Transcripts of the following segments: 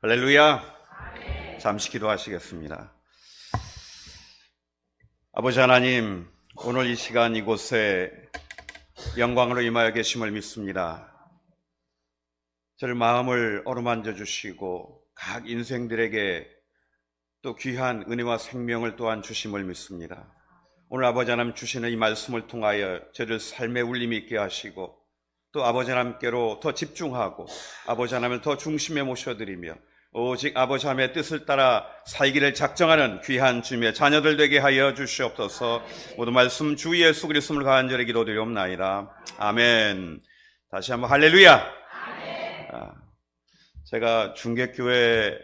할렐루야. 잠시 기도하시겠습니다. 아버지 하나님, 오늘 이 시간 이곳에 영광으로 임하여 계심을 믿습니다. 저를 마음을 어루만져 주시고 각 인생들에게 또 귀한 은혜와 생명을 또한 주심을 믿습니다. 오늘 아버지 하나님 주시는 이 말씀을 통하여 저를 삶의 울림이 있게 하시고 또 아버지 하나님께로 더 집중하고 아버지 하나님을 더 중심에 모셔드리며 오직 아버지 하나님의 뜻을 따라 살기를 작정하는 귀한 주님의 자녀들 되게 하여 주시옵소서. 모든 말씀 주 예수 그리스도를 간절히 기도드리옵나이다. 아멘. 다시 한번 할렐루야. 제가 중계교회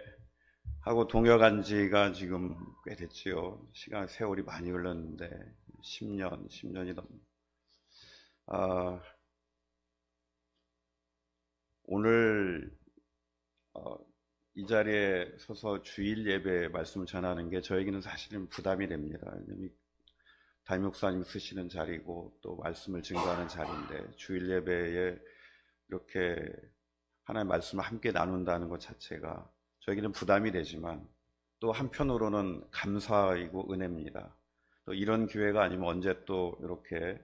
하고 동역한 지가 지금 꽤 됐지요. 세월이 많이 흘렀는데 10년이 오늘 이 자리에 서서 주일 예배 말씀을 전하는 게 저에게는 사실은 부담이 됩니다. 담임 목사님 쓰시는 자리고 또 말씀을 증거하는 자리인데 주일 예배에 이렇게 하나님의 말씀을 함께 나눈다는 것 자체가 저에게는 부담이 되지만 또 한편으로는 감사이고 은혜입니다. 또 이런 기회가 아니면 언제 또 이렇게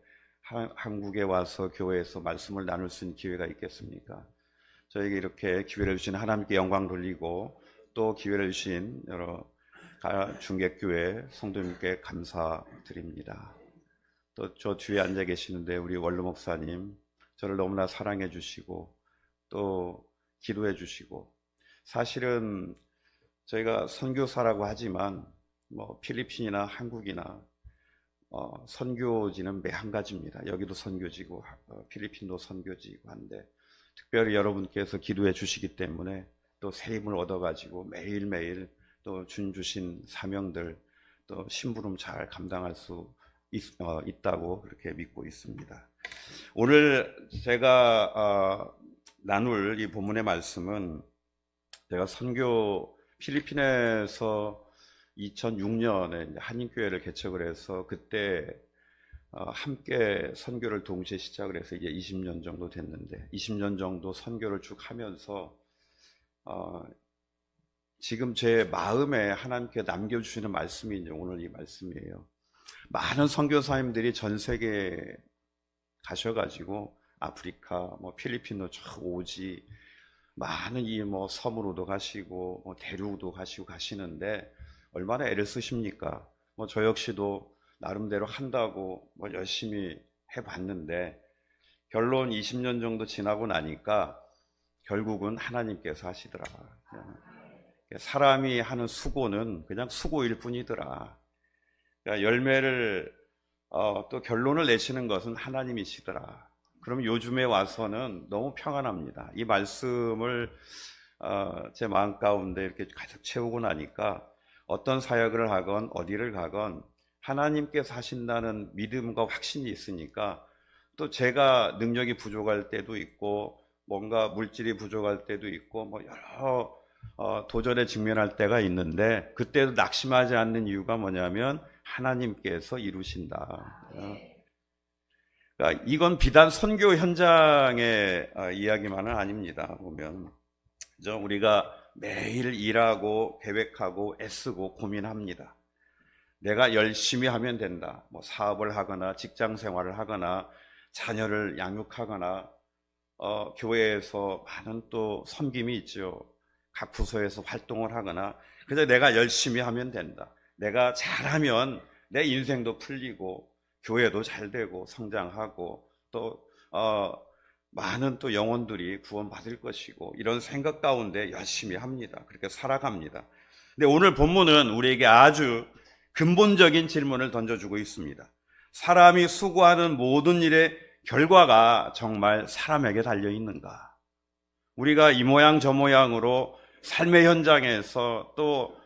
한국에 와서 교회에서 말씀을 나눌 수 있는 기회가 있겠습니까? 저에게 이렇게 기회를 주신 하나님께 영광 돌리고 또 기회를 주신 여러 중계교회 성도님께 감사드립니다. 또 저 뒤에 앉아 계시는데 우리 원로 목사님 저를 너무나 사랑해 주시고 또 기도해 주시고, 사실은 저희가 선교사라고 하지만 필리핀이나 한국이나 선교지는 매 한 가지입니다. 여기도 선교지고 필리핀도 선교지고 한데 특별히 여러분께서 기도해 주시기 때문에 또 새 힘을 얻어가지고 매일매일 또 주신 사명들 또 심부름 잘 감당할 수 있다고 그렇게 믿고 있습니다. 오늘 제가 나눌 이 본문의 말씀은 제가 필리핀에서 2006년에 한인교회를 개척을 해서 그때 함께 선교를 동시에 시작을 해서 이제 20년 정도 됐는데 20년 정도 선교를 쭉 하면서 지금 제 마음에 하나님께 남겨주시는 말씀이 이제 오늘 이 말씀이에요. 많은 선교사님들이 전 세계에 가셔가지고 아프리카, 필리핀도 저 오지, 많은 이 섬으로도 가시고 대륙도 가시고 가시는데 얼마나 애를 쓰십니까? 저 역시도 나름대로 한다고 열심히 해봤는데 결론 20년 정도 지나고 나니까 결국은 하나님께서 하시더라. 사람이 하는 수고는 그냥 수고일 뿐이더라. 그러니까 열매를 또 결론을 내시는 것은 하나님이시더라. 그럼 요즘에 와서는 너무 평안합니다. 이 말씀을 제 마음 가운데 이렇게 가득 채우고 나니까 어떤 사역을 하건 어디를 가건 하나님께서 하신다는 믿음과 확신이 있으니까 또 제가 능력이 부족할 때도 있고 뭔가 물질이 부족할 때도 있고 여러 도전에 직면할 때가 있는데 그때도 낙심하지 않는 이유가 뭐냐면 하나님께서 이루신다. 그러니까 이건 비단 선교 현장의 이야기만은 아닙니다. 보면 우리가 매일 일하고 계획하고 애쓰고 고민합니다. 내가 열심히 하면 된다. 사업을 하거나 직장 생활을 하거나 자녀를 양육하거나 교회에서 많은 또 섬김이 있죠. 각 부서에서 활동을 하거나 그래서 내가 열심히 하면 된다. 내가 잘하면 내 인생도 풀리고 교회도 잘 되고 성장하고 또 많은 또 영혼들이 구원받을 것이고 이런 생각 가운데 열심히 합니다. 그렇게 살아갑니다. 근데 오늘 본문은 우리에게 아주 근본적인 질문을 던져주고 있습니다. 사람이 수고하는 모든 일의 결과가 정말 사람에게 달려있는가? 우리가 이 모양 저 모양으로 삶의 현장에서 또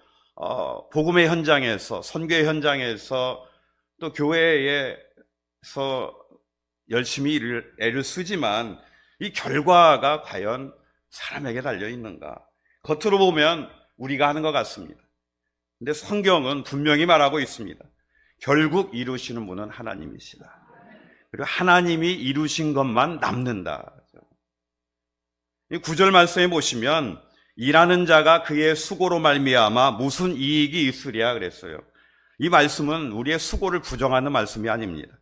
복음의 현장에서 선교의 현장에서 또 교회에서 열심히 애를 쓰지만 이 결과가 과연 사람에게 달려있는가? 겉으로 보면 우리가 하는 것 같습니다. 근데 성경은 분명히 말하고 있습니다. 결국 이루시는 분은 하나님이시다. 그리고 하나님이 이루신 것만 남는다. 이 9절 말씀에 보시면 일하는 자가 그의 수고로 말미암아 무슨 이익이 있으랴 그랬어요. 이 말씀은 우리의 수고를 부정하는 말씀이 아닙니다.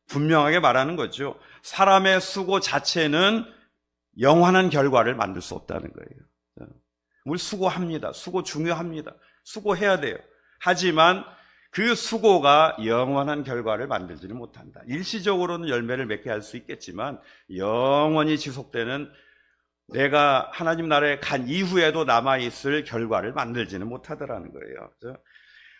분명하게 말하는 거죠. 사람의 수고 자체는 영원한 결과를 만들 수 없다는 거예요. 우리 수고합니다. 수고 중요합니다. 수고해야 돼요. 하지만 그 수고가 영원한 결과를 만들지는 못한다. 일시적으로는 열매를 맺게 할 수 있겠지만 영원히 지속되는 내가 하나님 나라에 간 이후에도 남아있을 결과를 만들지는 못하더라는 거예요. 그렇죠?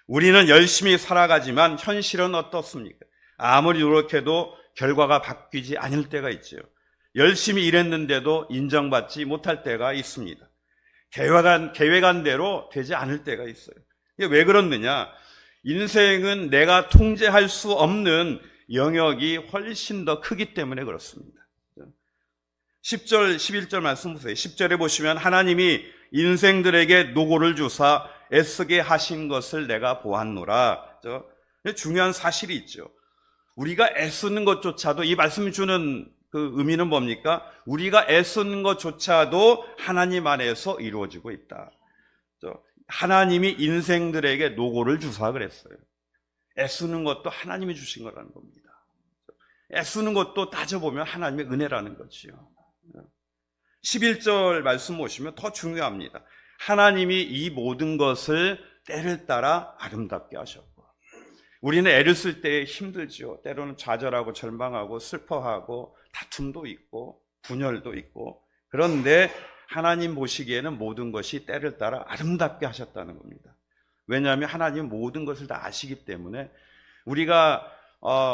우리는 열심히 살아가지만 현실은 어떻습니까? 아무리 노력해도 결과가 바뀌지 않을 때가 있죠. 열심히 일했는데도 인정받지 못할 때가 있습니다. 계획한 대로 되지 않을 때가 있어요. 이게 왜 그렇느냐? 인생은 내가 통제할 수 없는 영역이 훨씬 더 크기 때문에 그렇습니다. 10절, 11절 말씀 보세요. 10절에 보시면 하나님이 인생들에게 노고를 주사 애쓰게 하신 것을 내가 보았노라. 중요한 사실이 있죠. 우리가 애쓰는 것조차도, 이 말씀이 주는 그 의미는 뭡니까? 우리가 애쓰는 것조차도 하나님 안에서 이루어지고 있다. 하나님이 인생들에게 노고를 주사 그랬어요. 애쓰는 것도 하나님이 주신 거라는 겁니다. 애쓰는 것도 따져보면 하나님의 은혜라는 거지요. 11절 말씀 보시면 더 중요합니다. 하나님이 이 모든 것을 때를 따라 아름답게 하셨고, 우리는 애를 쓸 때 힘들죠. 때로는 좌절하고 절망하고 슬퍼하고 다툼도 있고 분열도 있고, 그런데 하나님 보시기에는 모든 것이 때를 따라 아름답게 하셨다는 겁니다. 왜냐하면 하나님은 모든 것을 다 아시기 때문에 우리가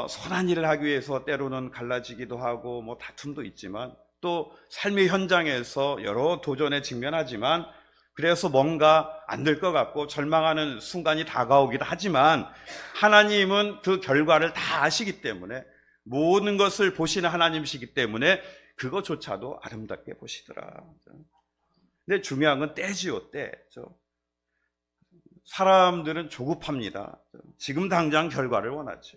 선한 일을 하기 위해서 때로는 갈라지기도 하고 뭐 다툼도 있지만, 또 삶의 현장에서 여러 도전에 직면하지만, 그래서 뭔가 안 될 것 같고 절망하는 순간이 다가오기도 하지만, 하나님은 그 결과를 다 아시기 때문에, 모든 것을 보시는 하나님이시기 때문에 그것조차도 아름답게 보시더라. 근데 중요한 건 때지요, 때. 사람들은 조급합니다. 지금 당장 결과를 원하죠.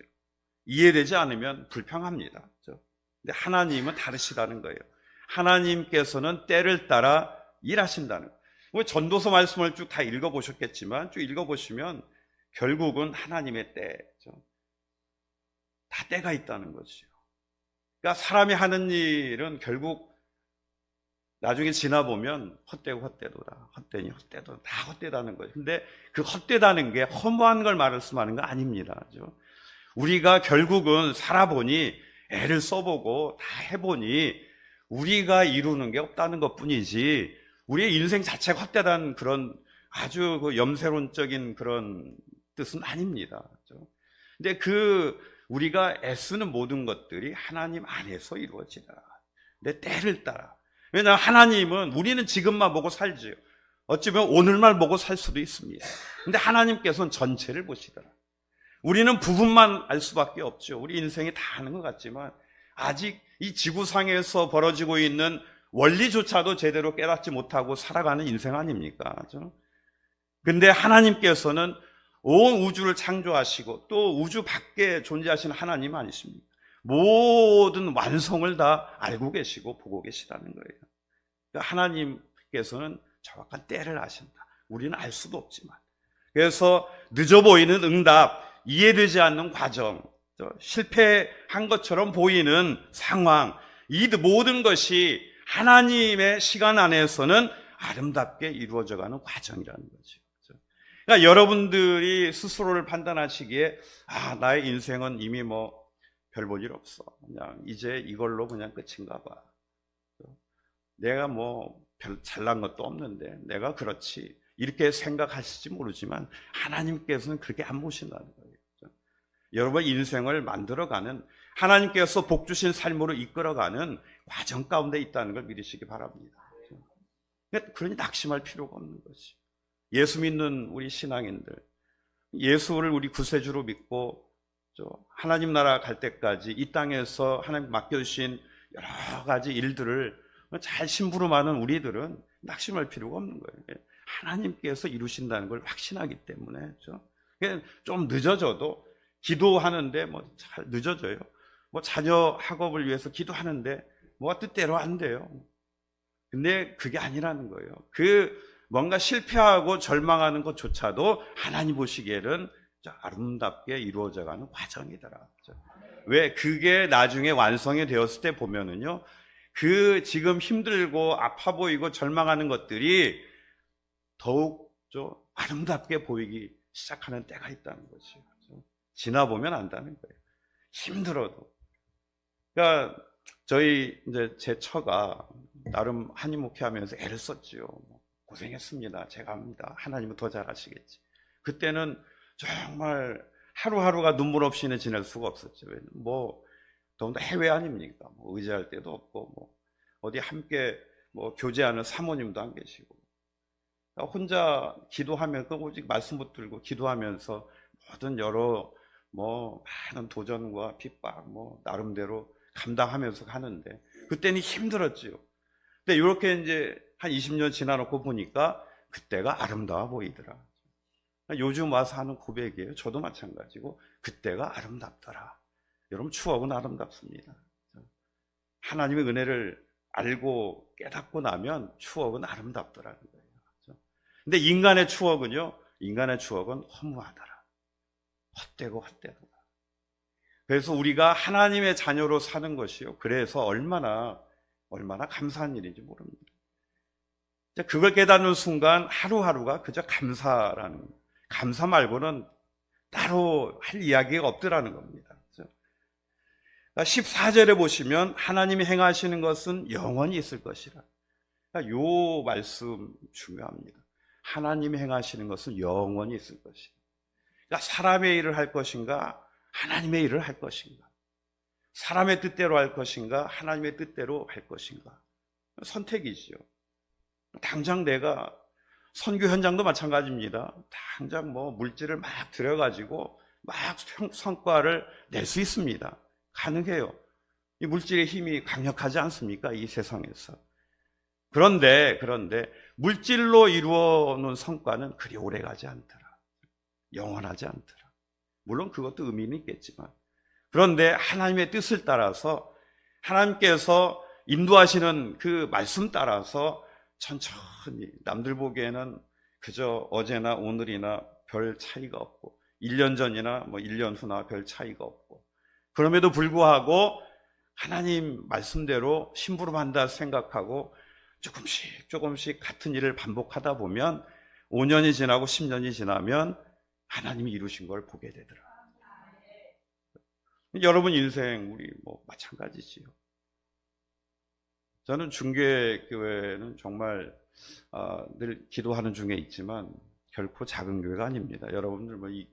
이해되지 않으면 불평합니다. 근데 하나님은 다르시다는 거예요. 하나님께서는 때를 따라 일하신다는 거예요. 전도서 말씀을 쭉 다 읽어보셨겠지만, 쭉 읽어보시면 결국은 하나님의 때, 다 때가 있다는 거죠. 그러니까 사람이 하는 일은 결국 나중에 지나보면 헛되고 헛되도다, 헛되니 헛되도다, 다 헛되다는 거예요. 근데 그 헛되다는 게 허무한 걸 말씀하는 거 아닙니다. 우리가 결국은 살아보니, 애를 써보고 다 해보니 우리가 이루는 게 없다는 것 뿐이지, 우리의 인생 자체가 헛되다는 그런 아주 그 염세론적인 그런 뜻은 아닙니다. 근데 우리가 애쓰는 모든 것들이 하나님 안에서 이루어지다. 내 때를 따라. 왜냐하면 하나님은, 우리는 지금만 보고 살지요. 어찌보면 오늘만 보고 살 수도 있습니다. 근데 하나님께서는 전체를 보시더라. 우리는 부분만 알 수밖에 없죠. 우리 인생이 다 아는 것 같지만 아직 이 지구상에서 벌어지고 있는 원리조차도 제대로 깨닫지 못하고 살아가는 인생 아닙니까? 근데 하나님께서는 온 우주를 창조하시고 또 우주 밖에 존재하시는 하나님 아니십니까? 모든 완성을 다 알고 계시고 보고 계시다는 거예요. 그러니까 하나님께서는 정확한 때를 아신다. 우리는 알 수도 없지만. 그래서 늦어 보이는 응답, 이해되지 않는 과정, 실패한 것처럼 보이는 상황, 이 모든 것이 하나님의 시간 안에서는 아름답게 이루어져가는 과정이라는 거죠. 그러니까 여러분들이 스스로를 판단하시기에 나의 인생은 이미 뭐 별 볼 일 없어, 그냥 이제 이걸로 그냥 끝인가 봐, 내가 뭐 별 잘난 것도 없는데 내가 그렇지, 이렇게 생각하실지 모르지만 하나님께서는 그렇게 안 보신다는 거예요. 여러분 인생을 만들어가는, 하나님께서 복 주신 삶으로 이끌어가는 과정 가운데 있다는 걸 믿으시기 바랍니다. 그러니 낙심할 필요가 없는 거지. 예수 믿는 우리 신앙인들, 예수를 우리 구세주로 믿고 하나님 나라 갈 때까지 이 땅에서 하나님 맡겨주신 여러 가지 일들을 잘 심부름하는 우리들은 낙심할 필요가 없는 거예요. 하나님께서 이루신다는 걸 확신하기 때문에. 좀 늦어져도 기도하는데 뭐 잘 늦어져요. 뭐 자녀 학업을 위해서 기도하는데 뭐가 뜻대로 안 돼요. 근데 그게 아니라는 거예요. 그 뭔가 실패하고 절망하는 것조차도 하나님 보시기에는 아름답게 이루어져가는 과정이더라. 왜? 그게 나중에 완성이 되었을 때 보면은요, 그 지금 힘들고 아파 보이고 절망하는 것들이 더욱 좀 아름답게 보이기 시작하는 때가 있다는 거죠. 지나보면 안다는 거예요. 힘들어도. 그러니까 저희 이제 제 처가 나름 한인 목회하면서 애를 썼지요. 고생했습니다. 제가 합니다. 하나님은 더 잘하시겠지. 그때는 정말 하루하루가 눈물 없이는 지낼 수가 없었죠. 더군다나 해외 아닙니까? 의지할 데도 없고, 어디 함께 교제하는 사모님도 안 계시고. 혼자 기도하면서, 오직 말씀 붙들고 기도하면서 모든 여러, 많은 도전과 핍박, 나름대로 감당하면서 가는데, 그때는 힘들었지요. 근데 이렇게 이제 한 20년 지나놓고 보니까 그때가 아름다워 보이더라. 요즘 와서 하는 고백이에요. 저도 마찬가지고 그때가 아름답더라. 여러분, 추억은 아름답습니다. 하나님의 은혜를 알고 깨닫고 나면 추억은 아름답더라는 거예요. 근데 인간의 추억은 허무하더라. 헛되고 헛되더라. 그래서 우리가 하나님의 자녀로 사는 것이요, 그래서 얼마나 감사한 일인지 모릅니다. 그걸 깨닫는 순간 하루하루가 그저 감사라는 거예요. 감사 말고는 따로 할 이야기가 없더라는 겁니다. 14절에 보시면 하나님이 행하시는 것은 영원히 있을 것이라. 이 말씀 중요합니다. 하나님이 행하시는 것은 영원히 있을 것이라. 사람의 일을 할 것인가, 하나님의 일을 할 것인가, 사람의 뜻대로 할 것인가, 하나님의 뜻대로 할 것인가, 선택이지요. 당장 내가 선교 현장도 마찬가지입니다. 당장 물질을 막 들여가지고 막 성과를 낼 수 있습니다. 가능해요. 이 물질의 힘이 강력하지 않습니까? 이 세상에서. 그런데 물질로 이루어놓은 성과는 그리 오래가지 않더라. 영원하지 않더라. 물론 그것도 의미는 있겠지만, 그런데 하나님의 뜻을 따라서 하나님께서 인도하시는 그 말씀 따라서 천천히, 남들 보기에는 그저 어제나 오늘이나 별 차이가 없고 1년 전이나 1년 후나 별 차이가 없고, 그럼에도 불구하고 하나님 말씀대로 심부름한다 생각하고 조금씩 같은 일을 반복하다 보면 5년이 지나고 10년이 지나면 하나님이 이루신 걸 보게 되더라. 여러분 인생 우리 마찬가지지요. 저는 중계교회는 정말 늘 기도하는 중에 있지만 결코 작은 교회가 아닙니다. 여러분들 이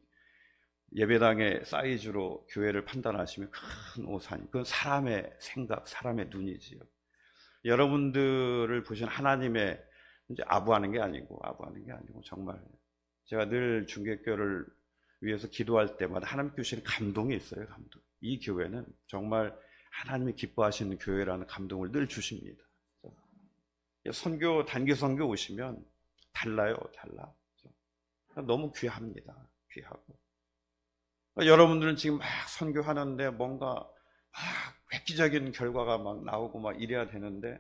예배당의 사이즈로 교회를 판단하시면 큰 오산이, 그건 사람의 생각, 사람의 눈이지요. 여러분들을 보신 하나님의 이제 아부하는 게 아니고 정말 제가 늘 중계교회를 위해서 기도할 때마다 하나님 주시는 감동이 있어요. 감동. 이 교회는 정말 하나님이 기뻐하시는 교회라는 감동을 늘 주십니다. 선교, 단기 선교 오시면 달라. 너무 귀합니다. 귀하고. 여러분들은 지금 막 선교하는데 뭔가 막 획기적인 결과가 막 나오고 막 이래야 되는데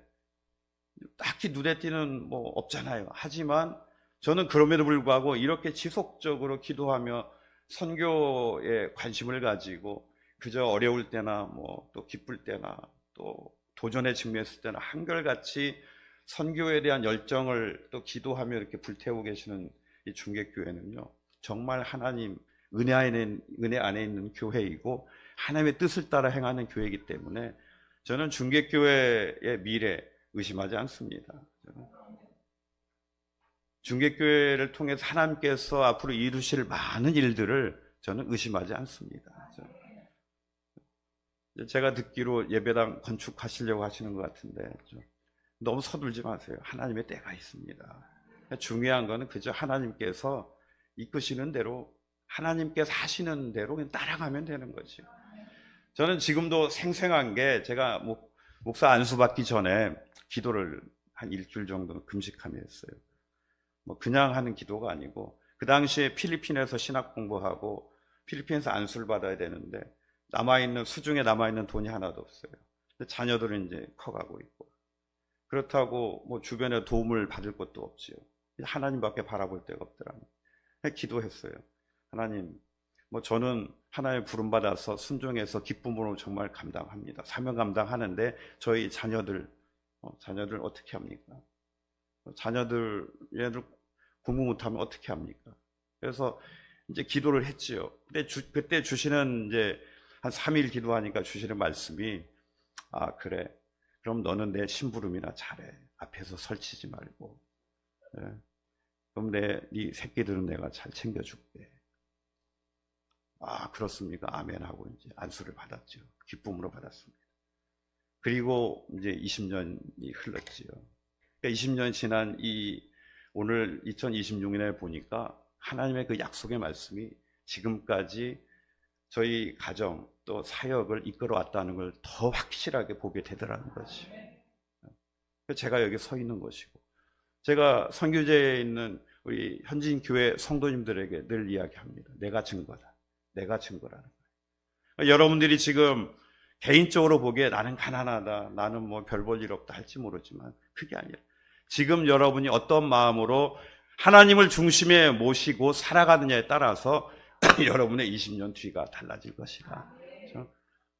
딱히 눈에 띄는 없잖아요. 하지만 저는 그럼에도 불구하고 이렇게 지속적으로 기도하며 선교에 관심을 가지고 그저 어려울 때나 또 기쁠 때나 또 도전에 직면했을 때나 한결같이 선교에 대한 열정을 또 기도하며 이렇게 불태우고 계시는 이 중계교회는요, 정말 하나님 은혜 안에 있는 교회이고 하나님의 뜻을 따라 행하는 교회이기 때문에 저는 중계교회의 미래 의심하지 않습니다. 중계교회를 통해서 하나님께서 앞으로 이루실 많은 일들을 저는 의심하지 않습니다. 제가 듣기로 예배당 건축하시려고 하시는 것 같은데 너무 서둘지 마세요. 하나님의 때가 있습니다. 중요한 거는 그저 하나님께서 이끄시는 대로, 하나님께서 하시는 대로 그냥 따라가면 되는 거죠. 저는 지금도 생생한 게, 제가 목사 안수 받기 전에 기도를 한 일주일 정도 금식하며 했어요. 그냥 하는 기도가 아니고, 그 당시에 필리핀에서 신학 공부하고 필리핀에서 안수를 받아야 되는데 수중에 남아있는 돈이 하나도 없어요. 자녀들은 이제 커가고 있고, 그렇다고 뭐 주변에 도움을 받을 것도 없지요. 하나님밖에 바라볼 데가 없더라고요. 기도했어요. 하나님, 뭐 저는 하나님의 부름받아서 순종해서 기쁨으로 정말 감당합니다. 사명 감당하는데 저희 자녀들 어떻게 합니까? 얘들 공부 못하면 어떻게 합니까? 그래서 이제 기도를 했지요. 근데 그때 주시는 이제 한 3일 기도하니까 주시는 말씀이, 아, 그래. 그럼 너는 내 심부름이나 잘해. 앞에서 설치지 말고. 예. 그럼 네 새끼들은 내가 잘 챙겨줄게. 아, 그렇습니까? 아멘 하고 이제 안수를 받았죠. 기쁨으로 받았습니다. 그리고 이제 20년이 흘렀지요. 그러니까 20년 지난 오늘 2026년에 보니까 하나님의 그 약속의 말씀이 지금까지 저희 가정 또 사역을 이끌어 왔다는 걸 더 확실하게 보게 되더라는 거죠. 제가 여기 서 있는 것이고, 제가 선교제에 있는 우리 현진 교회 성도님들에게 늘 이야기합니다. 내가 증거다. 내가 증거라는 거예요. 여러분들이 지금 개인적으로 보기에 나는 가난하다, 나는 뭐 별 볼 일 없다 할지 모르지만 그게 아니라 지금 여러분이 어떤 마음으로 하나님을 중심에 모시고 살아가느냐에 따라서 여러분의 20년 뒤가 달라질 것이다.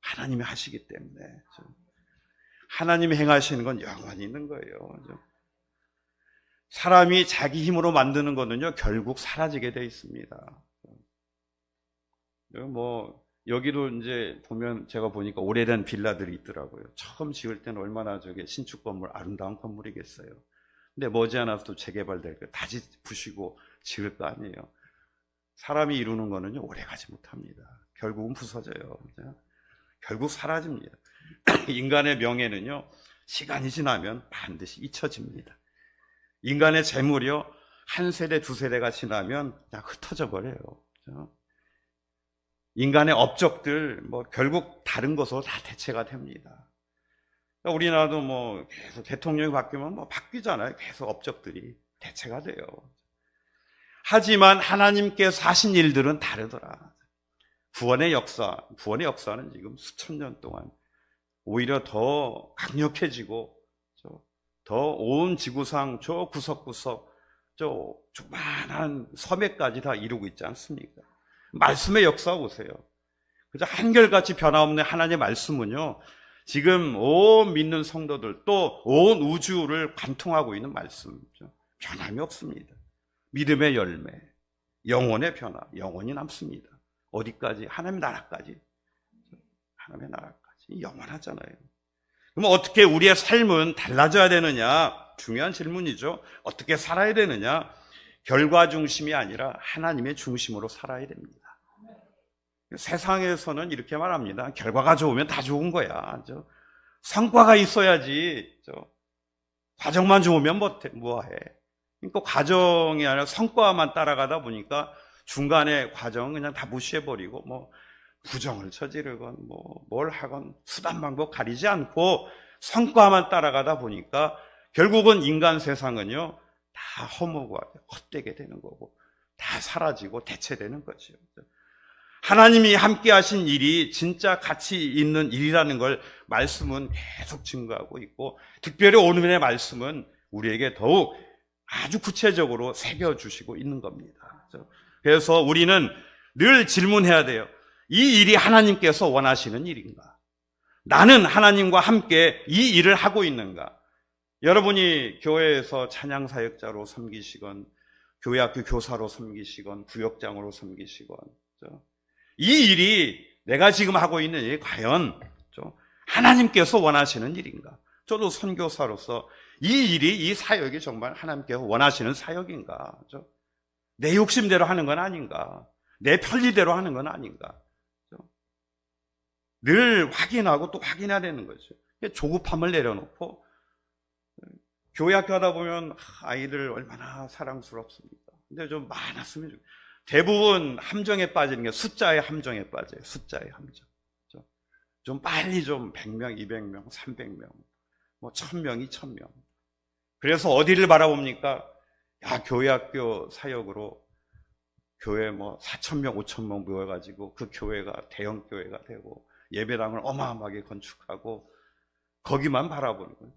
하나님이 하시기 때문에 하나님이 행하시는 건 영원히 있는 거예요. 사람이 자기 힘으로 만드는 거는요 결국 사라지게 돼 있습니다. 뭐 여기도 이제 보면 제가 보니까 오래된 빌라들이 있더라고요. 처음 지을 때는 얼마나 저게 신축 건물, 아름다운 건물이겠어요. 근데 머지않아서 또 재개발될 거 다시 부시고 지을 거 아니에요. 사람이 이루는 거는요 오래 가지 못합니다. 결국은 부서져요. 결국 사라집니다. 인간의 명예는요 시간이 지나면 반드시 잊혀집니다. 인간의 재물이요 한 세대 두 세대가 지나면 그냥 흩어져 버려요. 인간의 업적들 뭐 결국 다른 것으로 다 대체가 됩니다. 우리나라도 뭐 계속 대통령이 바뀌면 뭐 바뀌잖아요. 계속 업적들이 대체가 돼요. 하지만 하나님께서 하신 일들은 다르더라. 구원의 역사는 지금 수천 년 동안 오히려 더 강력해지고 더 온 지구상 저 구석구석 저 조그만한 섬에까지 다 이루고 있지 않습니까? 말씀의 역사 보세요. 그저 한결같이 변함없는 하나님의 말씀은요 지금 온 믿는 성도들 또 온 우주를 관통하고 있는 말씀이죠. 변함이 없습니다. 믿음의 열매, 영혼의 변화, 영원히 남습니다. 어디까지? 하나님의 나라까지. 하나님의 나라까지. 영원하잖아요. 그럼 어떻게 우리의 삶은 달라져야 되느냐? 중요한 질문이죠. 어떻게 살아야 되느냐? 결과 중심이 아니라 하나님의 중심으로 살아야 됩니다. 세상에서는 이렇게 말합니다. 결과가 좋으면 다 좋은 거야. 성과가 있어야지. 과정만 좋으면 뭐해. 그러니까 과정이 아니라 성과만 따라가다 보니까 중간에 과정은 그냥 다 무시해버리고 뭐 부정을 저지르건 뭐 뭘 하건 수단 방법 가리지 않고 성과만 따라가다 보니까 결국은 인간 세상은요 다 허무고 헛되게 되는 거고 다 사라지고 대체되는 거죠. 하나님이 함께 하신 일이 진짜 가치 있는 일이라는 걸 말씀은 계속 증거하고 있고 특별히 오늘의 말씀은 우리에게 더욱 아주 구체적으로 새겨주시고 있는 겁니다. 그래서 우리는 늘 질문해야 돼요. 이 일이 하나님께서 원하시는 일인가? 나는 하나님과 함께 이 일을 하고 있는가? 여러분이 교회에서 찬양사역자로 섬기시건 교회학교 교사로 섬기시건 구역장으로 섬기시건 이 일이 내가 지금 하고 있는 일이 과연 하나님께서 원하시는 일인가? 저도 선교사로서 이 일이 이 사역이 정말 하나님께서 원하시는 사역인가? 내 욕심대로 하는 건 아닌가? 내 편리대로 하는 건 아닌가? 늘 확인하고 또 확인해야 되는 거죠. 조급함을 내려놓고 교회 학교 하다 보면 아이들 얼마나 사랑스럽습니까? 근데 좀 많았으면 좋겠어요. 대부분 함정에 빠지는 게 숫자의 함정에 빠져요. 숫자의 함정. 좀 빨리 좀 100명, 200명, 300명, 뭐 1000명, 2000명. 그래서 어디를 바라봅니까? 야, 교회 학교 사역으로 교회 뭐 4000명, 5000명 모여가지고 그 교회가 대형 교회가 되고 예배당을 어마어마하게 건축하고 거기만 바라보는 거예요.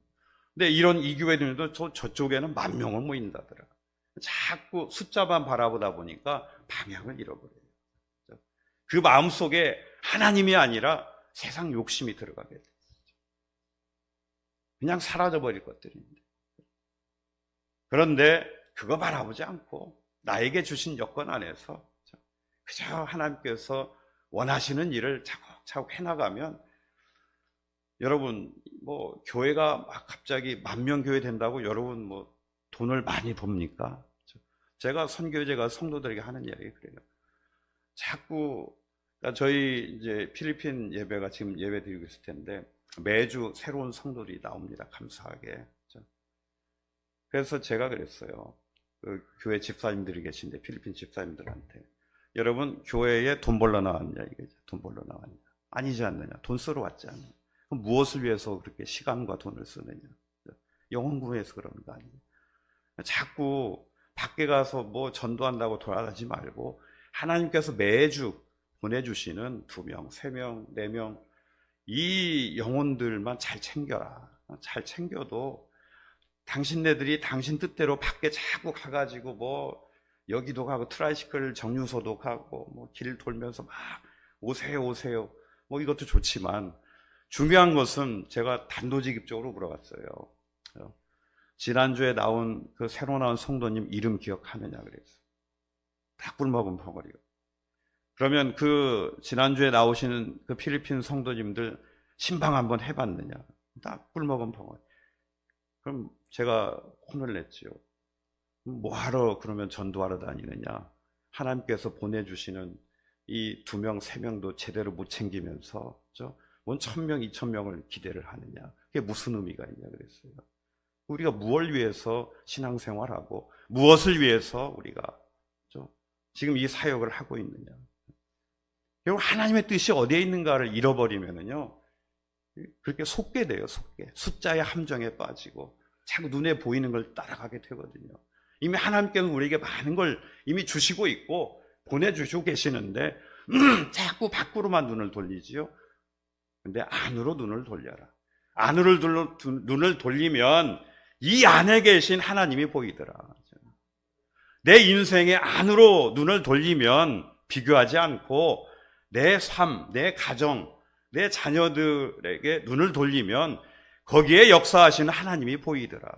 근데 이런 이교회들도 저쪽에는 10,000명을 모인다더라. 자꾸 숫자만 바라보다 보니까 방향을 잃어버려요. 그 마음속에 하나님이 아니라 세상 욕심이 들어가게 돼요. 그냥 사라져버릴 것들입니다. 그런데 그거 바라보지 않고 나에게 주신 여건 안에서 그저 하나님께서 원하시는 일을 차곡차곡 해나가면, 여러분 뭐 교회가 막 갑자기 10,000명 교회 된다고 여러분 뭐 돈을 많이 법니까? 제가 선교제가 성도들에게 하는 이야기 그래요. 자꾸 그러니까 저희 이제 필리핀 예배가 지금 예배 드리고 있을 텐데 매주 새로운 성도들이 나옵니다. 감사하게. 그래서 제가 그랬어요. 그 교회 집사님들이 계신데 필리핀 집사님들한테, 여러분 교회에 돈 벌러 나왔냐 이거죠. 돈 벌러 나왔냐? 아니지 않느냐? 돈 쓰러 왔지 않느냐? 그럼 무엇을 위해서 그렇게 시간과 돈을 쓰느냐? 영혼 구해서 그러는 거 아니에요. 자꾸 밖에 가서 뭐 전도한다고 돌아다니지 말고 하나님께서 매주 보내주시는 2명, 3명, 4명 이 영혼들만 잘 챙겨라. 잘 챙겨도 당신네들이 당신 뜻대로 밖에 자꾸 가가지고 뭐 여기도 가고 트라이시클 정류소도 가고 뭐 길 돌면서 막 오세요 뭐 이것도 좋지만, 중요한 것은 제가 단도직입적으로 물어봤어요. 지난주에 나온 그 새로 나온 성도님 이름 기억하느냐 그랬어요. 다 꿀먹은 벙어리요. 그러면 그 지난주에 나오시는 그 필리핀 성도님들 신방 한번 해봤느냐? 다 꿀먹은 벙어리. 그럼 제가 혼을 냈지요. 뭐하러 그러면 전도하러 다니느냐? 하나님께서 보내주시는 이 2명, 3명도 제대로 못 챙기면서 뭔 1,000명, 2,000명을 기대를 하느냐? 그게 무슨 의미가 있냐 그랬어요. 우리가 무엇을 위해서 신앙생활하고 무엇을 위해서 우리가 지금 이 사역을 하고 있느냐? 결국 하나님의 뜻이 어디에 있는가를 잃어버리면은요, 그렇게 속게 돼요. 속게. 숫자의 함정에 빠지고 자꾸 눈에 보이는 걸 따라가게 되거든요. 이미 하나님께는 우리에게 많은 걸 이미 주시고 있고 보내주시고 계시는데 자꾸 밖으로만 눈을 돌리지요. 근데 안으로 눈을 돌려라. 안으로 눈을 돌리면 이 안에 계신 하나님이 보이더라. 내 인생의 안으로 눈을 돌리면 비교하지 않고 내 삶, 내 가정, 내 자녀들에게 눈을 돌리면 거기에 역사하시는 하나님이 보이더라.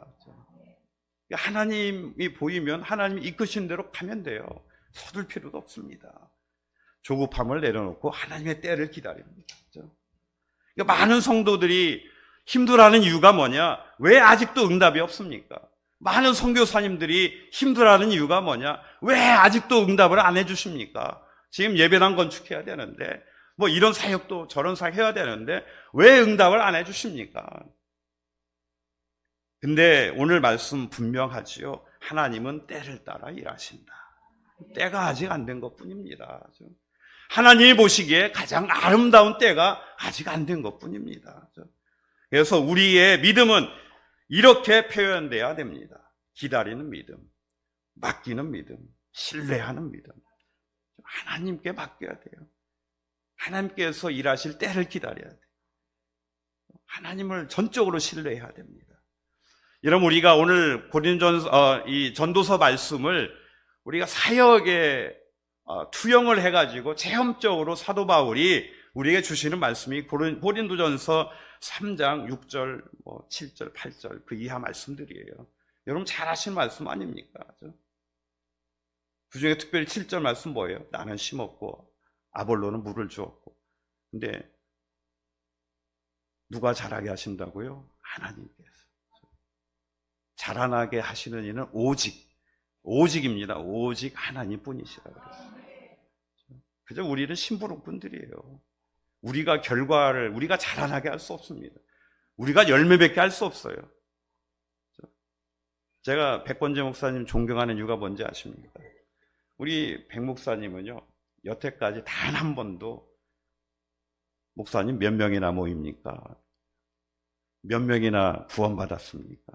하나님이 보이면 하나님이 이끄신 대로 가면 돼요. 서둘 필요도 없습니다. 조급함을 내려놓고 하나님의 때를 기다립니다. 많은 성도들이 힘들어하는 이유가 뭐냐? 왜 아직도 응답이 없습니까? 많은 선교사님들이 힘들어하는 이유가 뭐냐? 왜 아직도 응답을 안 해주십니까? 지금 예배당 건축해야 되는데 뭐 이런 사역도 저런 사역 해야 되는데 왜 응답을 안 해주십니까? 근데 오늘 말씀 분명하지요. 하나님은 때를 따라 일하신다. 때가 아직 안 된 것뿐입니다. 하나님이 보시기에 가장 아름다운 때가 아직 안 된 것뿐입니다. 그래서 우리의 믿음은 이렇게 표현돼야 됩니다. 기다리는 믿음, 맡기는 믿음, 신뢰하는 믿음. 하나님께 맡겨야 돼요. 하나님께서 일하실 때를 기다려야 돼요. 하나님을 전적으로 신뢰해야 됩니다. 여러분, 우리가 오늘 이 전도서 말씀을 우리가 사역에 투영을 해가지고 체험적으로 사도 바울이 우리에게 주시는 말씀이 고린도전서 3장 6절, 7절, 8절 그 이하 말씀들이에요. 여러분 잘 아시는 말씀 아닙니까? 그 중에 특별히 7절 말씀 뭐예요? 나는 심었고 아볼로는 물을 주었고. 근데 누가 자라게 하신다고요? 하나님께서. 자라나게 하시는 이는 오직입니다. 오직 하나님뿐이시라 그랬어요. 그저 우리는 심부름꾼들이에요. 우리가 자라나게 할 수 없습니다. 우리가 열매 맺게 할 수 없어요. 제가 백권재 목사님 존경하는 이유가 뭔지 아십니까? 우리 백 목사님은요, 여태까지 단 한 번도 목사님 몇 명이나 모입니까? 몇 명이나 구원받았습니까?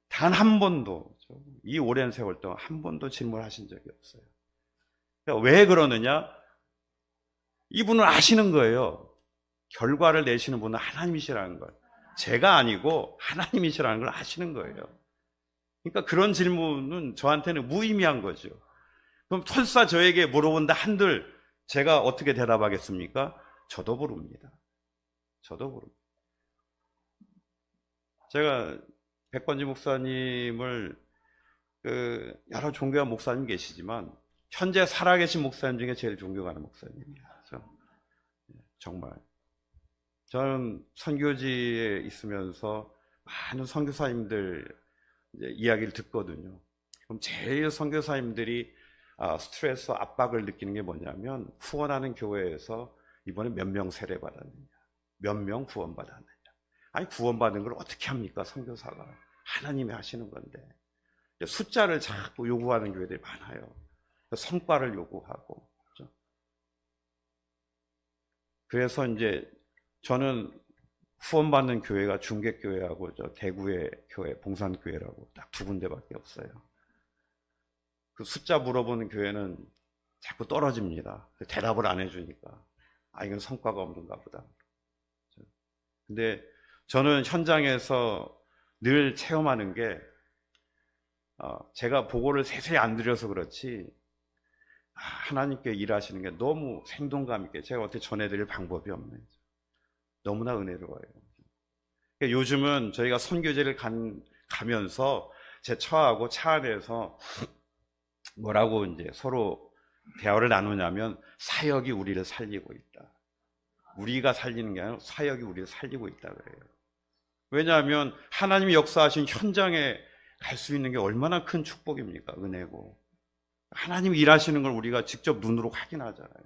단 한 번도, 이 오랜 세월 동안 한 번도 질문하신 적이 없어요. 그러니까 왜 그러느냐? 이분은 아시는 거예요. 결과를 내시는 분은 하나님이시라는 걸. 제가 아니고 하나님이시라는 걸 아시는 거예요. 그러니까 그런 질문은 저한테는 무의미한 거죠. 그럼 설사 저에게 물어본다 한들 제가 어떻게 대답하겠습니까? 저도 모릅니다. 저도 모릅니다. 제가 백건지 목사님을 여러 존경한 목사님 계시지만 현재 살아계신 목사님 중에 제일 존경하는 목사님이에요. 정말 저는 선교지에 있으면서 많은 선교사님들 이야기를 듣거든요. 그럼 제일 선교사님들이 스트레스, 압박을 느끼는 게 뭐냐면 후원하는 교회에서 이번에 몇 명 세례 받았느냐, 몇 명 구원 받았느냐. 아니 구원받은 걸 어떻게 합니까? 선교사가 하나님이 하시는 건데 숫자를 자꾸 요구하는 교회들이 많아요. 성과를 요구하고. 그렇죠? 그래서 이제 저는 후원받는 교회가 중계교회하고 저 대구의 교회, 봉산교회라고 딱 두 군데밖에 없어요. 그 숫자 물어보는 교회는 자꾸 떨어집니다. 대답을 안 해주니까 이건 성과가 없는가 보다. 근데 저는 현장에서 늘 체험하는 게 제가 보고를 세세히 안 드려서 그렇지 하나님께 일하시는 게 너무 생동감 있게 제가 어떻게 전해드릴 방법이 없네요. 너무나 은혜로워요. 그러니까 요즘은 저희가 선교제를 가면서 제 처하고 차 안에서 뭐라고 이제 서로 대화를 나누냐면 사역이 우리를 살리고 있다. 우리가 살리는 게 아니라 사역이 우리를 살리고 있다 그래요. 왜냐하면 하나님이 역사하신 현장에 갈 수 있는 게 얼마나 큰 축복입니까? 은혜고. 하나님이 일하시는 걸 우리가 직접 눈으로 확인하잖아요.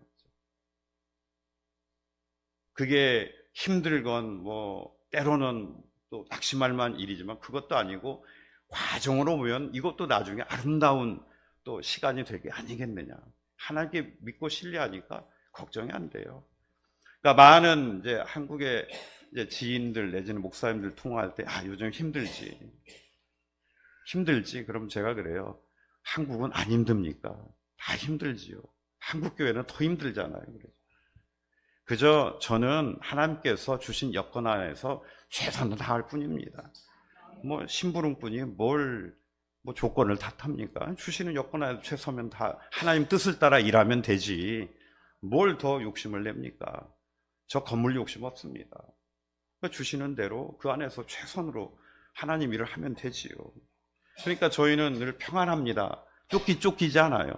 그게 힘들건 때로는 또 낙심할 일이지만 그것도 아니고 과정으로 보면 이것도 나중에 아름다운 또 시간이 될 게 아니겠느냐. 하나님께 믿고 신뢰하니까 걱정이 안 돼요. 그러니까 많은 이제 한국의 이제 지인들 내지는 목사님들 통화할 때 요즘 힘들지. 그럼 제가 그래요. 한국은 안 힘듭니까? 다 힘들지요. 한국 교회는 더 힘들잖아요. 그저 저는 하나님께서 주신 여건 안에서 최선을 다할 뿐입니다. 심부름꾼이 뭘 조건을 다 탑니까? 주시는 여건 안에서 최선면 다 하나님 뜻을 따라 일하면 되지. 뭘 더 욕심을 냅니까? 저 건물 욕심 없습니다. 주시는 대로 그 안에서 최선으로 하나님 일을 하면 되지요. 그러니까 저희는 늘 평안합니다. 쫓기지 않아요.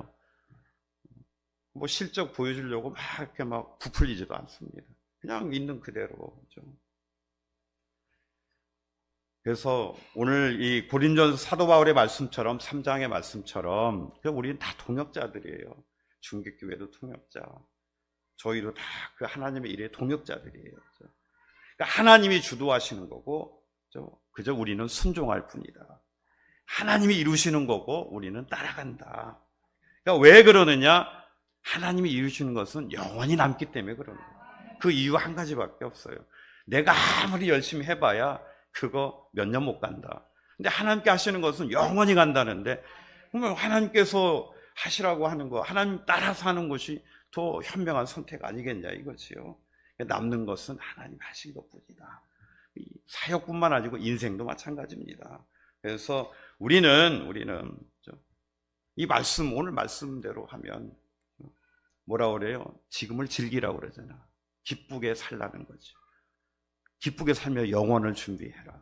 실적 보여주려고 이렇게 부풀리지도 않습니다. 그냥 있는 그대로. 그렇죠? 그래서 오늘 이 고린도전서 사도 바울의 말씀처럼 3장의 말씀처럼 우리는 다 동역자들이에요. 중개교회도 동역자. 저희도 다 그 하나님의 일의 동역자들이에요. 그렇죠? 그러니까 하나님이 주도하시는 거고 그저 우리는 순종할 뿐이다. 하나님이 이루시는 거고 우리는 따라간다. 그러니까 왜 그러느냐? 하나님이 이루시는 것은 영원히 남기 때문에 그런 거예요. 그 이유 한 가지밖에 없어요. 내가 아무리 열심히 해봐야 그거 몇 년 못 간다. 근데 하나님께 하시는 것은 영원히 간다는데 그러면 하나님께서 하시라고 하는 거, 하나님 따라서 하는 것이 더 현명한 선택 아니겠냐 이거지요. 남는 것은 하나님 하신 것뿐이다. 사역뿐만 아니고 인생도 마찬가지입니다. 그래서 우리는 이 말씀, 오늘 말씀대로 하면 뭐라 그래요? 지금을 즐기라고 그러잖아. 기쁘게 살라는 거지. 기쁘게 살며 영원을 준비해라.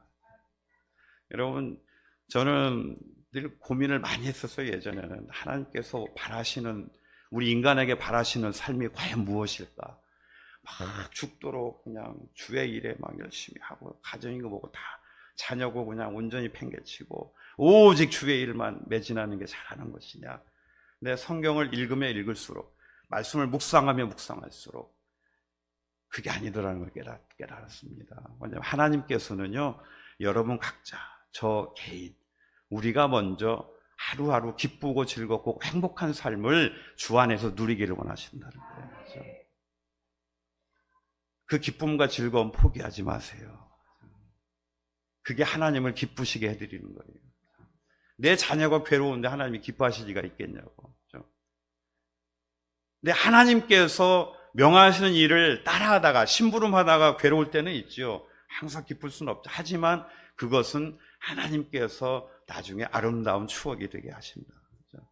여러분, 저는 늘 고민을 많이 했었어요. 예전에는 하나님께서 바라시는, 우리 인간에게 바라시는 삶이 과연 무엇일까? 막 죽도록 그냥 주의 일에 막 열심히 하고 가정이고 뭐고 다 자녀고 그냥 온전히 팽개치고 오직 주의 일만 매진하는 게 잘하는 것이냐. 내 성경을 읽으면 읽을수록 말씀을 묵상하면 묵상할수록 그게 아니더라는 걸 깨달았습니다. 왜냐하면 하나님께서는요, 여러분 각자, 저 개인, 우리가 먼저 하루하루 기쁘고 즐겁고 행복한 삶을 주 안에서 누리기를 원하신다는 거예요. 그래서 그 기쁨과 즐거움 포기하지 마세요. 그게 하나님을 기쁘시게 해드리는 거예요. 내 자녀가 괴로운데 하나님이 기뻐하실 리가 있겠냐고. 그렇죠? 근데 하나님께서 명하시는 일을 따라하다가 심부름하다가 괴로울 때는 있죠. 항상 기쁠 수는 없죠. 하지만 그것은 하나님께서 나중에 아름다운 추억이 되게 하십니다. 그렇죠?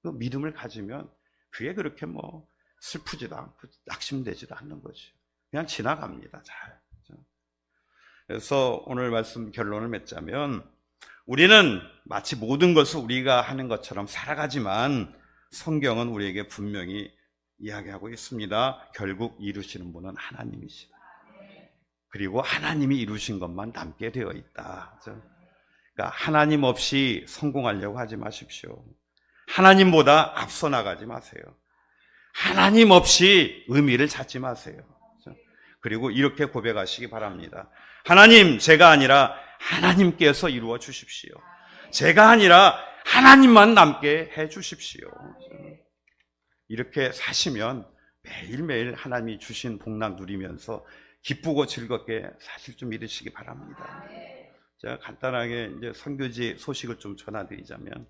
그 믿음을 가지면 그게 그렇게 뭐 슬프지도 않고 낙심되지도 않는 거죠. 그냥 지나갑니다. 잘. 그렇죠? 그래서 오늘 말씀 결론을 맺자면 우리는 마치 모든 것을 우리가 하는 것처럼 살아가지만 성경은 우리에게 분명히 이야기하고 있습니다. 결국 이루시는 분은 하나님이시다. 그리고 하나님이 이루신 것만 남게 되어 있다. 그러니까 하나님 없이 성공하려고 하지 마십시오. 하나님보다 앞서 나가지 마세요. 하나님 없이 의미를 찾지 마세요. 그리고 이렇게 고백하시기 바랍니다. 하나님, 제가 아니라 하나님께서 이루어 주십시오. 제가 아니라 하나님만 남게 해 주십시오. 이렇게 사시면 매일매일 하나님이 주신 복락 누리면서 기쁘고 즐겁게 사실 좀 믿으시기 바랍니다. 제가 간단하게 이제 선교지 소식을 좀 전해드리자면,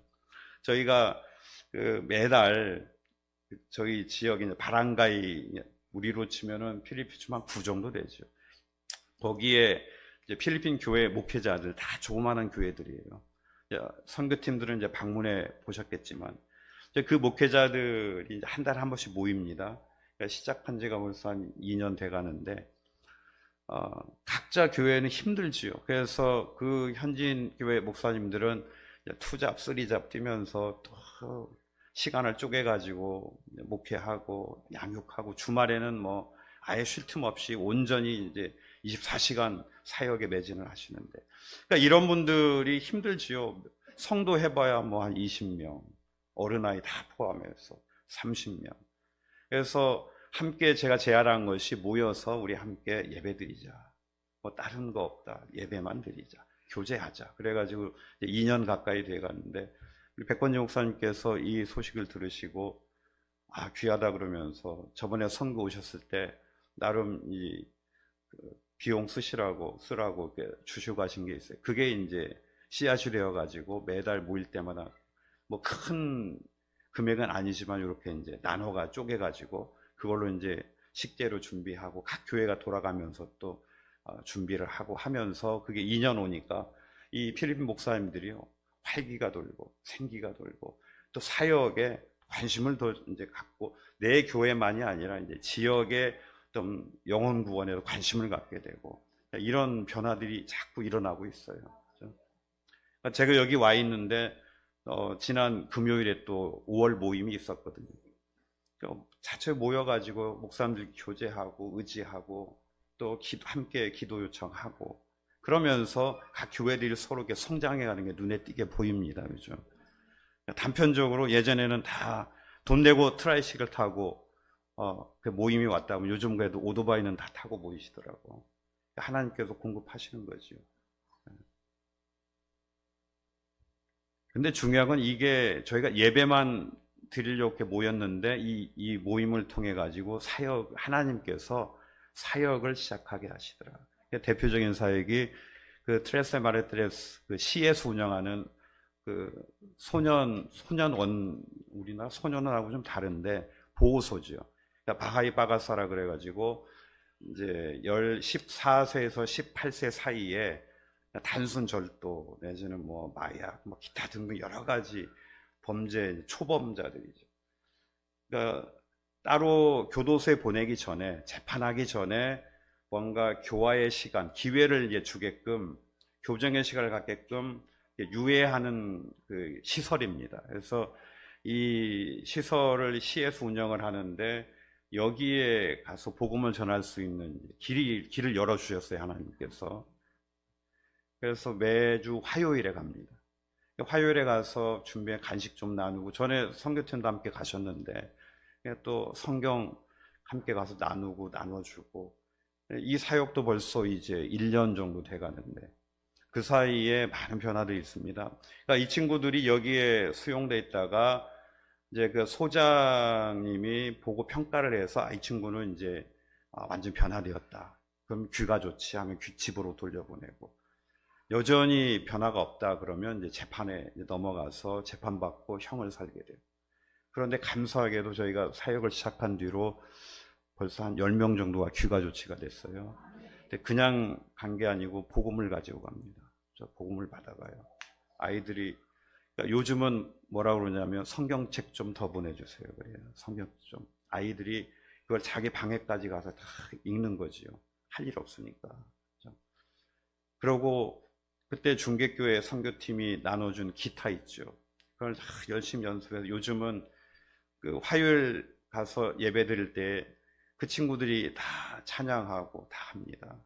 저희가 매달 저희 지역에 바랑가이, 우리로 치면은 필리핀 한 9 정도 되죠. 거기에 이제 필리핀 교회 목회자들 다 조그마한 교회들이에요. 선교팀들은 이제 방문해 보셨겠지만, 그 목회자들이 한 달에 한 번씩 모입니다. 그러니까 시작한 지가 벌써 한 2년 돼 가는데, 각자 교회는 힘들지요. 그래서 그 현지인 교회 목사님들은 투잡, 쓰리잡 뛰면서 또 시간을 쪼개가지고 목회하고 양육하고 주말에는 뭐 아예 쉴 틈 없이 온전히 이제 24시간 사역에 매진을 하시는데, 그러니까 이런 분들이 힘들지요. 성도 해봐야 뭐 한 20명, 어른아이 다 포함해서 30명. 그래서 함께 제가 제안한 것이 모여서 우리 함께 예배드리자. 뭐 다른 거 없다. 예배만 드리자. 교제하자. 그래가지고 이제 2년 가까이 돼가는데, 우리 백권재 목사님께서 이 소식을 들으시고 귀하다 그러면서 저번에 선교 오셨을 때 나름 이 비용 쓰라고 주시고 가신 게 있어요. 그게 이제 씨앗이 되어가지고 매달 모일 때마다 뭐 큰 금액은 아니지만 이렇게 이제 나눠가 쪼개가지고 그걸로 이제 식재료 준비하고 각 교회가 돌아가면서 또 준비를 하고 하면서 그게 2년 오니까 이 필리핀 목사님들이요, 활기가 돌고 생기가 돌고 또 사역에 관심을 더 이제 갖고 내 교회만이 아니라 이제 지역의 좀 영혼 구원에도 관심을 갖게 되고 이런 변화들이 자꾸 일어나고 있어요. 제가 여기 와 있는데 지난 금요일에 또 5월 모임이 있었거든요. 자체 모여가지고 목사님들 교제하고 의지하고 또 함께 기도 요청하고 그러면서 각 교회들이 서로 이렇게 성장해가는 게 눈에 띄게 보입니다. 요즘 단편적으로 예전에는 다 돈 내고 트라이시클 타고 그 모임이 왔다 하면 요즘 그래도 오토바이는 다 타고 모이시더라고. 하나님께서 공급하시는 거죠. 근데 중요한 건 이게 저희가 예배만 드리려고 이렇게 모였는데 이 모임을 통해 가지고 하나님께서 사역을 시작하게 하시더라. 대표적인 사역이 그 트레스 마르트레스 그 시에서 운영하는 그 우리나라 소년원하고 좀 다른데 보호소죠. 그러니까 바하이 바가사라 그래가지고 이제 14세에서 18세 사이에 단순 절도 내지는 뭐 마약, 뭐 기타 등등 여러 가지 범죄 초범자들이죠. 그러니까 따로 교도소에 보내기 전에 재판하기 전에 뭔가 교화의 시간, 기회를 이제 주게끔 교정의 시간을 갖게끔 유예하는 그 시설입니다. 그래서 이 시설을 시에서 운영을 하는데 여기에 가서 복음을 전할 수 있는 길을 열어주셨어요, 하나님께서. 그래서 매주 화요일에 갑니다. 화요일에 가서 준비한 간식 좀 나누고, 전에 선교팀도 함께 가셨는데 또 성경 함께 가서 나눠주고, 이 사역도 벌써 이제 1년 정도 돼 가는데 그 사이에 많은 변화들이 있습니다. 그러니까 이 친구들이 여기에 수용돼 있다가 이제 그 소장님이 보고 평가를 해서 이 친구는 이제 완전 변화되었다. 그럼 귀가 좋지 하면 집으로 돌려보내고, 여전히 변화가 없다 그러면 이제 재판에 넘어가서 재판받고 형을 살게 돼요. 그런데 감사하게도 저희가 사역을 시작한 뒤로 벌써 한 10명 정도가 귀가 조치가 됐어요. 그냥 간 게 아니고 복음을 가지고 갑니다. 저 복음을 받아가요. 아이들이 그러니까 요즘은 뭐라 그러냐면 성경책 좀 더 보내주세요. 그래요. 성경 좀 아이들이 그걸 자기 방에까지 가서 다 읽는 거지요. 할 일 없으니까. 그러고 그때 중계교회 선교팀이 나눠준 기타 있죠. 그걸 다 열심히 연습해서 요즘은 그 화요일 가서 예배 드릴 때 그 친구들이 다 찬양하고 다 합니다.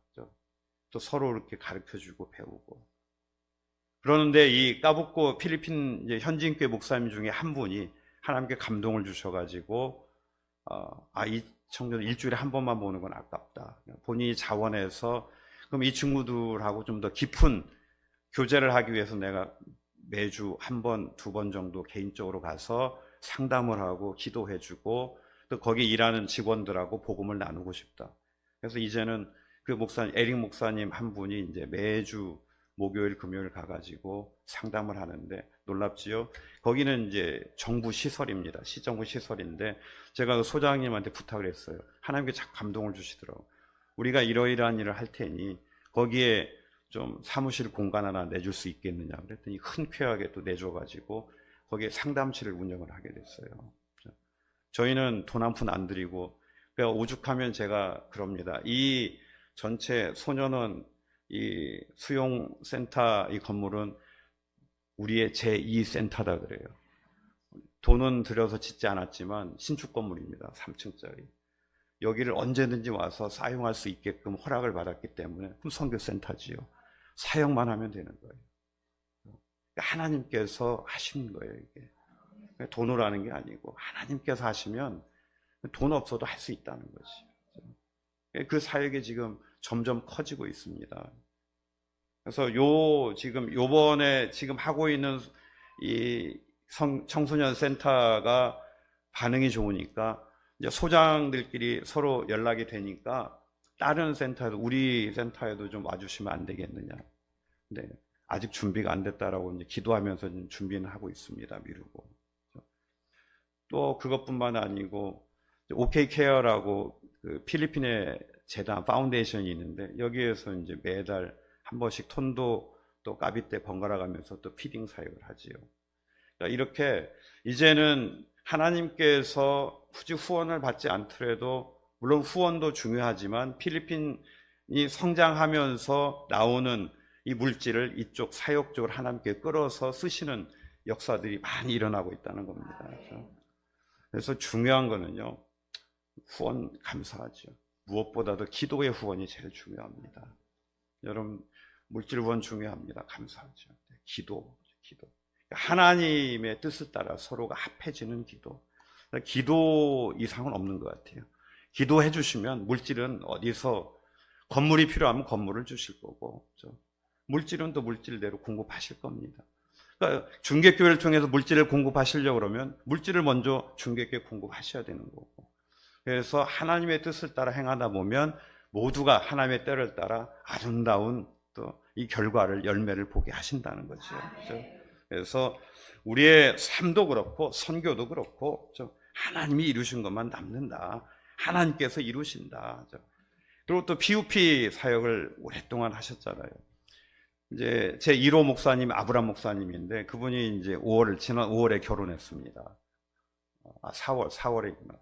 또 서로 이렇게 가르쳐주고 배우고. 그러는데 이 까북고 필리핀 현지인교회 목사님 중에 한 분이 하나님께 감동을 주셔가지고 이 청년 일주일에 한 번만 보는 건 아깝다. 본인이 자원해서 그럼 이 친구들하고 좀 더 깊은 교제를 하기 위해서 내가 매주 한 번, 두 번 정도 개인적으로 가서 상담을 하고 기도해주고 또 거기 일하는 직원들하고 복음을 나누고 싶다. 그래서 이제는 그 목사님, 에릭 목사님 한 분이 이제 매주 목요일, 금요일 가가지고 상담을 하는데 놀랍지요? 거기는 이제 정부 시설입니다. 시정부 시설인데 제가 그 소장님한테 부탁을 했어요. 하나님께 자꾸 감동을 주시더라고요. 우리가 이러이러한 일을 할 테니 거기에 좀 사무실 공간 하나 내줄 수 있겠느냐 그랬더니 흔쾌하게 또 내줘가지고 거기에 상담실을 운영을 하게 됐어요. 저희는 돈 한 푼 안 들이고 그러니까 오죽하면 제가 그럽니다. 이 전체 소년원 이 수용센터 이 건물은 우리의 제2센터다 그래요. 돈은 들여서 짓지 않았지만 신축 건물입니다. 3층짜리. 여기를 언제든지 와서 사용할 수 있게끔 허락을 받았기 때문에 선교센터지요. 사용만 하면 되는 거예요. 하나님께서 하시는 거예요. 이게 돈으로 하는 게 아니고 하나님께서 하시면 돈 없어도 할 수 있다는 거지. 그 사역이 지금 점점 커지고 있습니다. 그래서 지금 요번에 지금 하고 있는 이 청소년 센터가 반응이 좋으니까 이제 소장들끼리 서로 연락이 되니까 다른 센터에도 우리 센터에도 좀 와주시면 안 되겠느냐. 근데 아직 준비가 안 됐다라고 이제 기도하면서 준비는 하고 있습니다. 미루고. 또 그것뿐만 아니고 OK 케어라고 그 필리핀의 재단 파운데이션이 있는데 여기에서 이제 매달 한 번씩 톤도 또 까비떼 번갈아 가면서 또 피딩 사역을 하지요. 그러니까 이렇게 이제는 하나님께서 굳이 후원을 받지 않더라도 물론 후원도 중요하지만 필리핀이 성장하면서 나오는 이 물질을 이쪽 사역 쪽으로 하나님께 끌어서 쓰시는 역사들이 많이 일어나고 있다는 겁니다. 그래서 중요한 거는요, 후원 감사하죠. 무엇보다도 기도의 후원이 제일 중요합니다. 여러분 물질 후원 중요합니다. 감사하죠. 기도. 하나님의 뜻을 따라 서로가 합해지는 기도 이상은 없는 것 같아요. 기도해 주시면 물질은 어디서 건물이 필요하면 건물을 주실 거고 물질은 또 물질대로 공급하실 겁니다. 그러니까 중개교회를 통해서 물질을 공급하시려고 그러면 물질을 먼저 중개교회에 공급하셔야 되는 거고 그래서 하나님의 뜻을 따라 행하다 보면 모두가 하나님의 때를 따라 아름다운 또 이 결과를 열매를 보게 하신다는 거죠. 그래서 우리의 삶도 그렇고 선교도 그렇고 하나님이 이루신 것만 남는다. 하나님께서 이루신다. 그리고 또 PUP 사역을 오랫동안 하셨잖아요. 이제 제 1호 목사님 아브람 목사님인데 그분이 이제 지난 5월에 결혼했습니다. 4월이구나.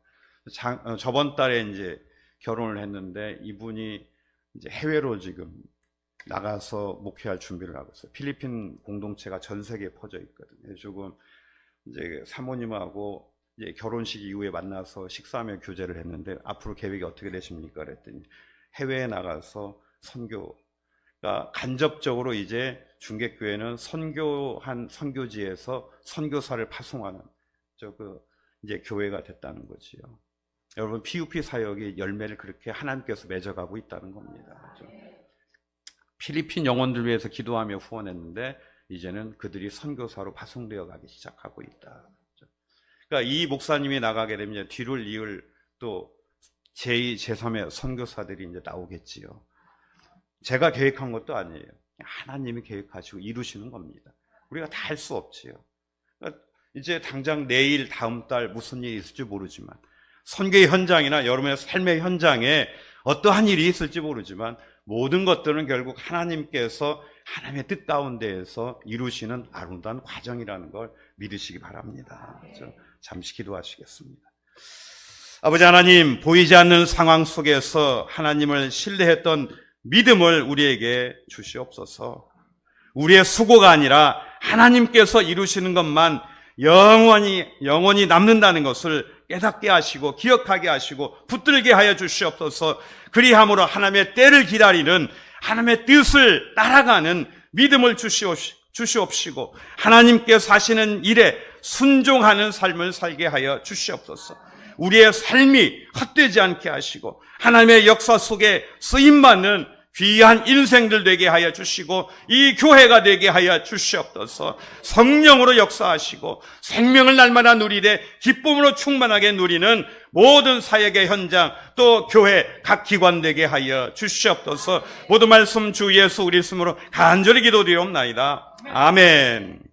저번 달에 이제 결혼을 했는데 이분이 이제 해외로 지금 나가서 목회할 준비를 하고 있어요. 필리핀 공동체가 전 세계에 퍼져 있거든요. 조금 이제 사모님하고 이제 결혼식 이후에 만나서 식사하며 교제를 했는데 앞으로 계획이 어떻게 되십니까? 그랬더니 해외에 나가서 선교가 간접적으로 이제 중개교회는 선교한 선교지에서 선교사를 파송하는 이제 교회가 됐다는 거지요. 여러분 PUP 사역이 열매를 그렇게 하나님께서 맺어가고 있다는 겁니다. 필리핀 영혼들 위해서 기도하며 후원했는데 이제는 그들이 선교사로 파송되어 가기 시작하고 있다. 그러니까 이 목사님이 나가게 되면 뒤를 이을 또 제2, 제3의 선교사들이 이제 나오겠지요. 제가 계획한 것도 아니에요. 하나님이 계획하시고 이루시는 겁니다. 우리가 다 할 수 없지요. 그러니까 이제 당장 내일, 다음 달 무슨 일이 있을지 모르지만 선교의 현장이나 여러분의 삶의 현장에 어떠한 일이 있을지 모르지만 모든 것들은 결국 하나님께서 하나님의 뜻 가운데에서 이루시는 아름다운 과정이라는 걸 믿으시기 바랍니다. 그렇죠? 잠시 기도하시겠습니다. 아버지 하나님, 보이지 않는 상황 속에서 하나님을 신뢰했던 믿음을 우리에게 주시옵소서. 우리의 수고가 아니라 하나님께서 이루시는 것만 영원히 남는다는 것을 깨닫게 하시고 기억하게 하시고 붙들게 하여 주시옵소서. 그리함으로 하나님의 때를 기다리는, 하나님의 뜻을 따라가는 믿음을 주시옵시고 하나님께서 하시는 일에 순종하는 삶을 살게 하여 주시옵소서. 우리의 삶이 헛되지 않게 하시고 하나님의 역사 속에 쓰임받는 귀한 인생들 되게 하여 주시고 이 교회가 되게 하여 주시옵소서. 성령으로 역사하시고 생명을 날마다 누리되 기쁨으로 충만하게 누리는 모든 사역의 현장, 또 교회 각 기관 되게 하여 주시옵소서. 모든 말씀 주 예수 우리 이름으로 간절히 기도드리옵나이다. 아멘.